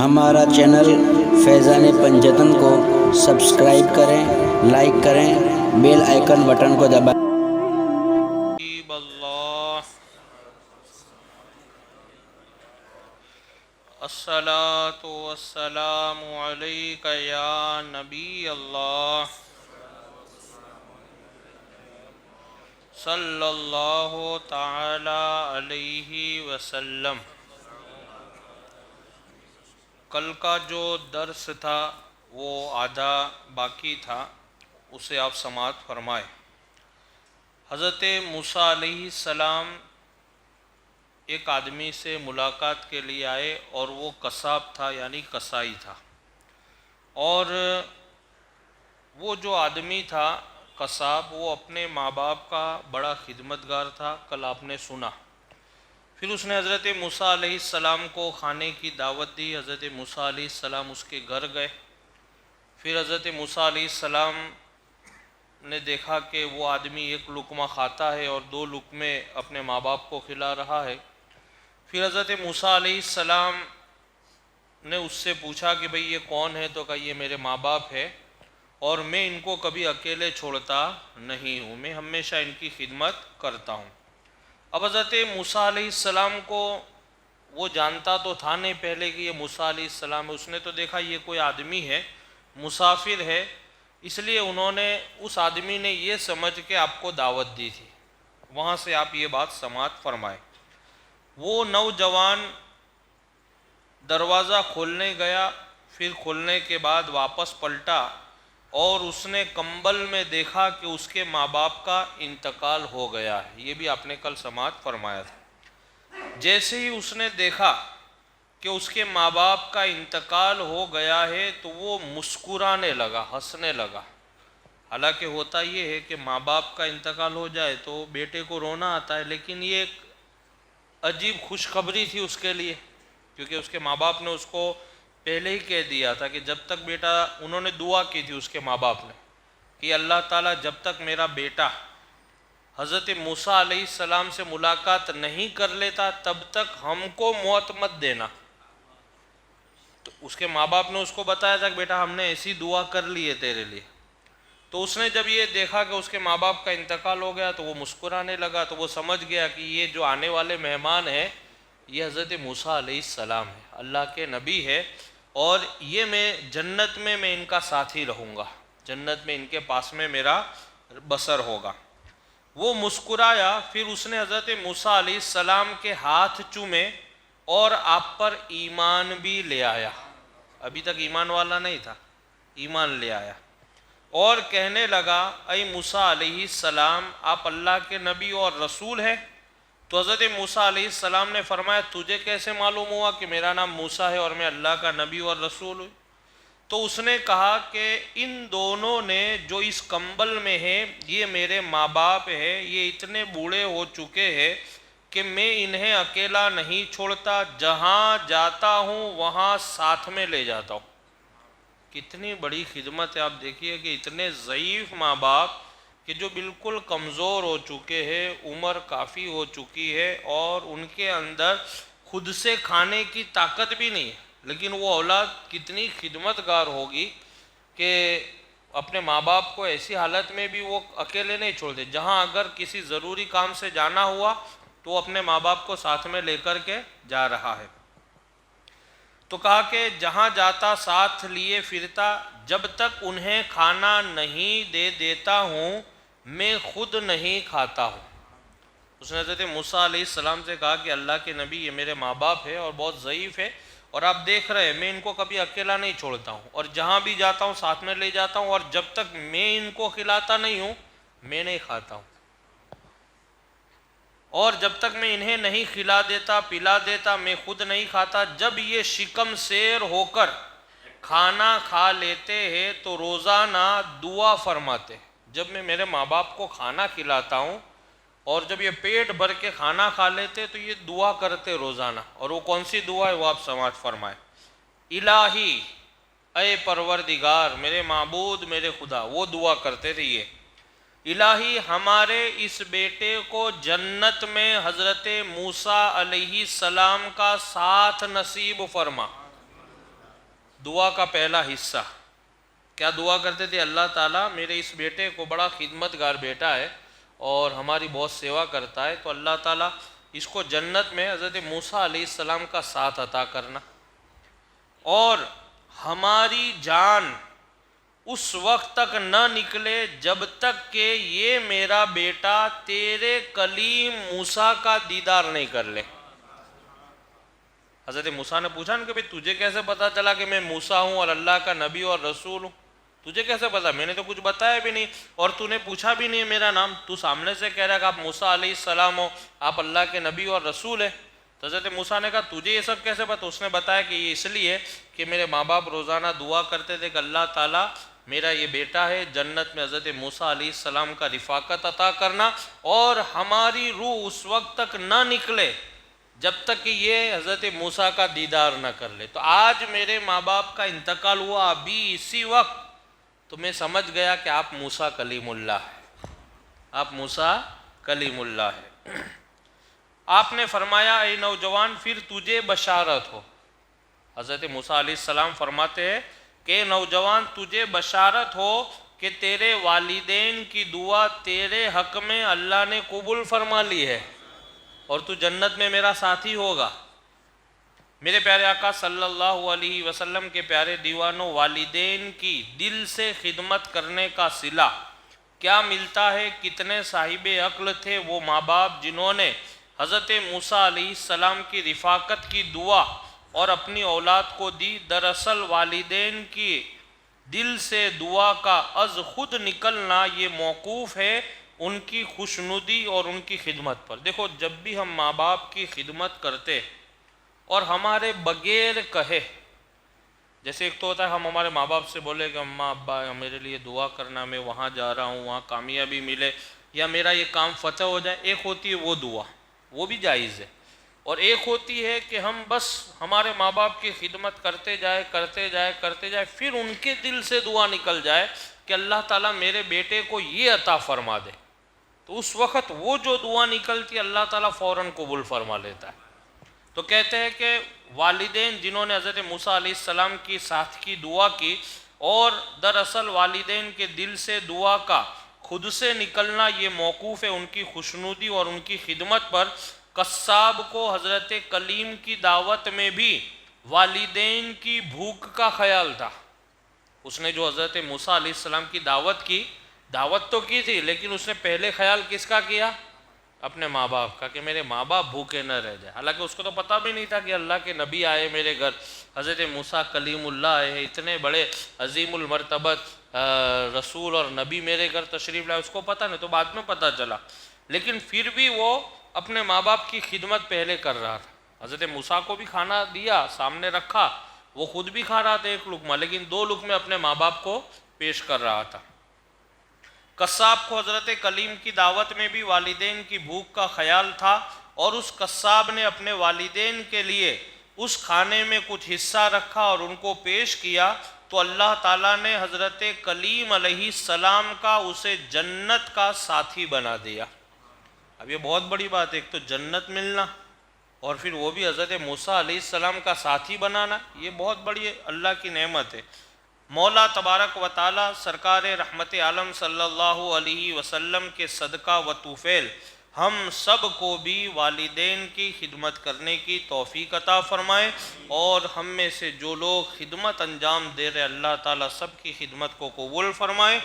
ہمارا چینل فیضان پنجتن کو سبسکرائب کریں، لائک کریں، بیل آئیکن بٹن کو دبائیں۔ اللہ الصلاۃ والسلام علیک یا نبی اللہ صلی اللہ تعالی علیہ وسلم۔ کل کا جو درس تھا وہ آدھا باقی تھا، اسے آپ سماعت فرمائے۔ حضرت موسیٰ علیہ السلام ایک آدمی سے ملاقات کے لیے آئے اور وہ قصاب تھا، یعنی قصائی تھا، اور وہ جو آدمی تھا قصاب، وہ اپنے ماں باپ کا بڑا خدمتگار تھا، کل آپ نے سنا۔ پھر اس نے حضرت موسیٰ علیہ السلام کو کھانے کی دعوت دی۔ حضرت موسیٰ علیہ السلام اس کے گھر گئے۔ پھر حضرت موسیٰ علیہ السلام نے دیکھا کہ وہ آدمی ایک لقمہ کھاتا ہے اور 2 لقمے اپنے ماں باپ کو کھلا رہا ہے۔ پھر حضرت موسیٰ علیہ السلام نے اس سے پوچھا کہ بھئی یہ کون ہے؟ تو کہا یہ میرے ماں باپ ہے، اور میں ان کو کبھی اکیلے چھوڑتا نہیں ہوں، میں ہمیشہ ان کی خدمت کرتا ہوں۔ اب حضرت موسیٰ علیہ السلام کو وہ جانتا تو تھا نہیں پہلے کہ یہ موسیٰ علیہ السلام ہے، اس نے تو دیکھا یہ کوئی آدمی ہے، مسافر ہے، اس لیے انہوں نے، اس آدمی نے یہ سمجھ کے آپ کو دعوت دی تھی۔ وہاں سے آپ یہ بات سماعت فرمائے۔ وہ نوجوان دروازہ کھولنے گیا، پھر کھولنے کے بعد واپس پلٹا اور اس نے کمبل میں دیکھا کہ اس کے ماں باپ کا انتقال ہو گیا ہے۔ یہ بھی آپ نے کل سماعت فرمایا تھا۔ جیسے ہی اس نے دیکھا کہ اس کے ماں باپ کا انتقال ہو گیا ہے تو وہ مسکرانے لگا، ہنسنے لگا۔ حالانکہ ہوتا یہ ہے کہ ماں باپ کا انتقال ہو جائے تو بیٹے کو رونا آتا ہے، لیکن یہ ایک عجیب خوشخبری تھی اس کے لیے، کیونکہ اس کے ماں باپ نے اس کو پہلے ہی کہہ دیا تھا کہ جب تک بیٹا، انہوں نے دعا کی تھی اس کے ماں باپ نے کہ اللہ تعالیٰ جب تک میرا بیٹا حضرت موسیٰ علیہ السلام سے ملاقات نہیں کر لیتا تب تک ہم کو موت مت دینا۔ تو اس کے ماں باپ نے اس کو بتایا تھا کہ بیٹا ہم نے ایسی دعا کر لی ہے تیرے لیے۔ تو اس نے جب یہ دیکھا کہ اس کے ماں باپ کا انتقال ہو گیا تو وہ مسکرانے لگا، تو وہ سمجھ گیا کہ یہ جو آنے والے مہمان ہیں یہ حضرت موسیٰ علیہ السلام ہے، اللہ کے نبی ہے، اور یہ میں جنت میں ان کا ساتھی رہوں گا، جنت میں ان کے پاس میں میرا بسر ہوگا۔ وہ مسکرایا، پھر اس نے حضرت موسیٰ علیہ السلام کے ہاتھ چومے اور آپ پر ایمان بھی لے آیا۔ ابھی تک ایمان والا نہیں تھا، ایمان لے آیا اور کہنے لگا اے موسیٰ علیہ السلام، آپ اللہ کے نبی اور رسول ہیں؟ تو حضرت موسیٰ علیہ السلام نے فرمایا تجھے کیسے معلوم ہوا کہ میرا نام موسیٰ ہے اور میں اللہ کا نبی اور رسول ہوں؟ تو اس نے کہا کہ ان دونوں نے جو اس کمبل میں ہیں یہ میرے ماں باپ ہیں، یہ اتنے بوڑھے ہو چکے ہیں کہ میں انہیں اکیلا نہیں چھوڑتا، جہاں جاتا ہوں وہاں ساتھ میں لے جاتا ہوں۔ کتنی بڑی خدمت ہے، آپ دیکھیے کہ اتنے ضعیف ماں باپ کہ جو بالکل کمزور ہو چکے ہیں، عمر کافی ہو چکی ہے اور ان کے اندر خود سے کھانے کی طاقت بھی نہیں ہے، لیکن وہ اولاد کتنی خدمتگار ہوگی کہ اپنے ماں باپ کو ایسی حالت میں بھی وہ اکیلے نہیں چھوڑتے، جہاں اگر کسی ضروری کام سے جانا ہوا تو وہ اپنے ماں باپ کو ساتھ میں لے کر کے جا رہا ہے۔ تو کہا کہ جہاں جاتا ساتھ لیے پھرتا، جب تک انہیں کھانا نہیں دے دیتا ہوں میں خود نہیں کھاتا ہوں۔ اس نے حضرت موسیٰ علیہ السلام سے کہا کہ اللہ کے نبی یہ میرے ماں باپ ہے اور بہت ضعیف ہے، اور آپ دیکھ رہے ہیں میں ان کو کبھی اکیلا نہیں چھوڑتا ہوں، اور جہاں بھی جاتا ہوں ساتھ میں لے جاتا ہوں، اور جب تک میں ان کو کھلاتا نہیں ہوں میں نہیں کھاتا ہوں، اور جب تک میں انہیں نہیں کھلا دیتا پلا دیتا میں خود نہیں کھاتا۔ جب یہ شکم سیر ہو کر کھانا کھا لیتے ہیں تو روزانہ دعا فرماتے ہیں۔ جب میں میرے ماں باپ کو کھانا کھلاتا ہوں اور جب یہ پیٹ بھر کے کھانا کھا لیتے تو یہ دعا کرتے روزانہ، اور وہ کون سی دعا ہے وہ آپ سماعت فرمائیں۔ الہی، اے پروردگار، میرے معبود، میرے خدا، وہ دعا کرتے رہیے، الہی ہمارے اس بیٹے کو جنت میں حضرت موسیٰ علیہ السلام کا ساتھ نصیب فرما۔ دعا کا پہلا حصہ کیا دعا کرتے تھے؟ اللہ تعالیٰ میرے اس بیٹے کو بڑا خدمت گار بیٹا ہے اور ہماری بہت سیوا کرتا ہے، تو اللہ تعالیٰ اس کو جنت میں حضرت موسیٰ علیہ السلام کا ساتھ عطا کرنا، اور ہماری جان اس وقت تک نہ نکلے جب تک کہ یہ میرا بیٹا تیرے کلیم موسیٰ کا دیدار نہیں کر لے۔ حضرت موسیٰ نے پوچھا نا کہ بھئی تجھے کیسے پتا چلا کہ میں موسیٰ ہوں اور اللہ کا نبی اور رسول ہوں؟ تجھے کیسے پتا؟ میں نے تو کچھ بتایا بھی نہیں، اور تو نے پوچھا بھی نہیں میرا نام، تو سامنے سے کہہ رہا کہ آپ موسیٰ علیہ السلام ہو، آپ اللہ کے نبی اور رسول ہیں۔ تو حضرت موسیٰ نے کہا تجھے یہ سب کیسے پتا؟ اس نے بتایا کہ یہ اس لیے کہ میرے ماں باپ روزانہ دعا کرتے تھے کہ اللہ تعالیٰ میرا یہ بیٹا ہے، جنت میں حضرت موسیٰ علیہ السلام کا رفاقت عطا کرنا، اور ہماری روح اس وقت تک نہ نکلے جب تک کہ یہ حضرت موسیٰ کا دیدار نہ کر لے۔ تو آج میرے ماں باپ کا انتقال ہوا ابھی اسی وقت، تو میں سمجھ گیا کہ آپ موسیٰ کلیم اللہ ہے، آپ موسیٰ کلیم اللہ ہے۔ آپ نے فرمایا اے نوجوان پھر تجھے بشارت ہو۔ حضرت موسیٰ علیہ السلام فرماتے ہیں کہ نوجوان تجھے بشارت ہو کہ تیرے والدین کی دعا تیرے حق میں اللہ نے قبول فرما لی ہے اور تو جنت میں میرا ساتھی ہوگا۔ میرے پیارے آقا صلی اللہ علیہ وسلم کے پیارے دیوانوں، والدین کی دل سے خدمت کرنے کا صلہ کیا ملتا ہے؟ کتنے صاحب عقل تھے وہ ماں باپ جنہوں نے حضرت موسیٰ علیہ السلام کی رفاقت کی دعا اور اپنی اولاد کو دی۔ دراصل والدین کی دل سے دعا کا از خود نکلنا یہ موقوف ہے ان کی خوشنودی اور ان کی خدمت پر۔ دیکھو جب بھی ہم ماں باپ کی خدمت کرتے اور ہمارے بغیر کہے، جیسے ایک تو ہوتا ہے ہم ہمارے ماں باپ سے بولے کہ اماں ابا میرے لیے دعا کرنا، میں وہاں جا رہا ہوں، وہاں کامیابی ملے یا میرا یہ کام فتح ہو جائے، ایک ہوتی ہے وہ دعا، وہ بھی جائز ہے، اور ایک ہوتی ہے کہ ہم بس ہمارے ماں باپ کی خدمت کرتے جائے کرتے جائے کرتے جائے، پھر ان کے دل سے دعا نکل جائے کہ اللہ تعالیٰ میرے بیٹے کو یہ عطا فرما دے، تو اس وقت وہ جو دعا نکلتی ہے اللہ تعالیٰ فوراً قبول فرما لیتا ہے۔ تو کہتے ہیں کہ والدین جنہوں نے حضرت موسیٰ علیہ السلام کی ساتھ کی دعا کی، اور دراصل والدین کے دل سے دعا کا خود سے نکلنا یہ موقوف ہے ان کی خوشنودی اور ان کی خدمت پر۔ قصاب کو حضرت کلیم کی دعوت میں بھی والدین کی بھوک کا خیال تھا۔ اس نے جو حضرت موسیٰ علیہ السلام کی دعوت تو کی تھی، لیکن اس نے پہلے خیال کس کا کیا؟ اپنے ماں باپ کا، کہ میرے ماں باپ بھوکے نہ رہ جائے۔ حالانکہ اس کو تو پتہ بھی نہیں تھا کہ اللہ کے نبی آئے میرے گھر، حضرت موسیٰ کلیم اللہ آئے ہیں، اتنے بڑے عظیم المرتبت رسول اور نبی میرے گھر تشریف لائے، اس کو پتہ نہیں، تو بعد میں پتہ چلا، لیکن پھر بھی وہ اپنے ماں باپ کی خدمت پہلے کر رہا تھا۔ حضرت موسیٰ کو بھی کھانا دیا، سامنے رکھا، وہ خود بھی کھا رہا تھا ایک لقمہ، لیکن 2 لقمے اپنے ماں باپ کو پیش کر رہا تھا۔ قصاب کو حضرت کلیم کی دعوت میں بھی والدین کی بھوک کا خیال تھا، اور اس قصاب نے اپنے والدین کے لیے اس کھانے میں کچھ حصہ رکھا اور ان کو پیش کیا، تو اللہ تعالیٰ نے حضرت کلیم علیہ السلام کا اسے جنت کا ساتھی بنا دیا۔ اب یہ بہت بڑی بات ہے، ایک تو جنت ملنا اور پھر وہ بھی حضرت موسیٰ علیہ السلام کا ساتھی بنانا، یہ بہت بڑی اللہ کی نعمت ہے۔ مولا تبارک و تعالی سرکار رحمت عالم صلی اللہ علیہ وسلم کے صدقہ و توفیل ہم سب کو بھی والدین کی خدمت کرنے کی توفیق عطا فرمائے، اور ہم میں سے جو لوگ خدمت انجام دے رہے اللہ تعالیٰ سب کی خدمت کو قبول فرمائے۔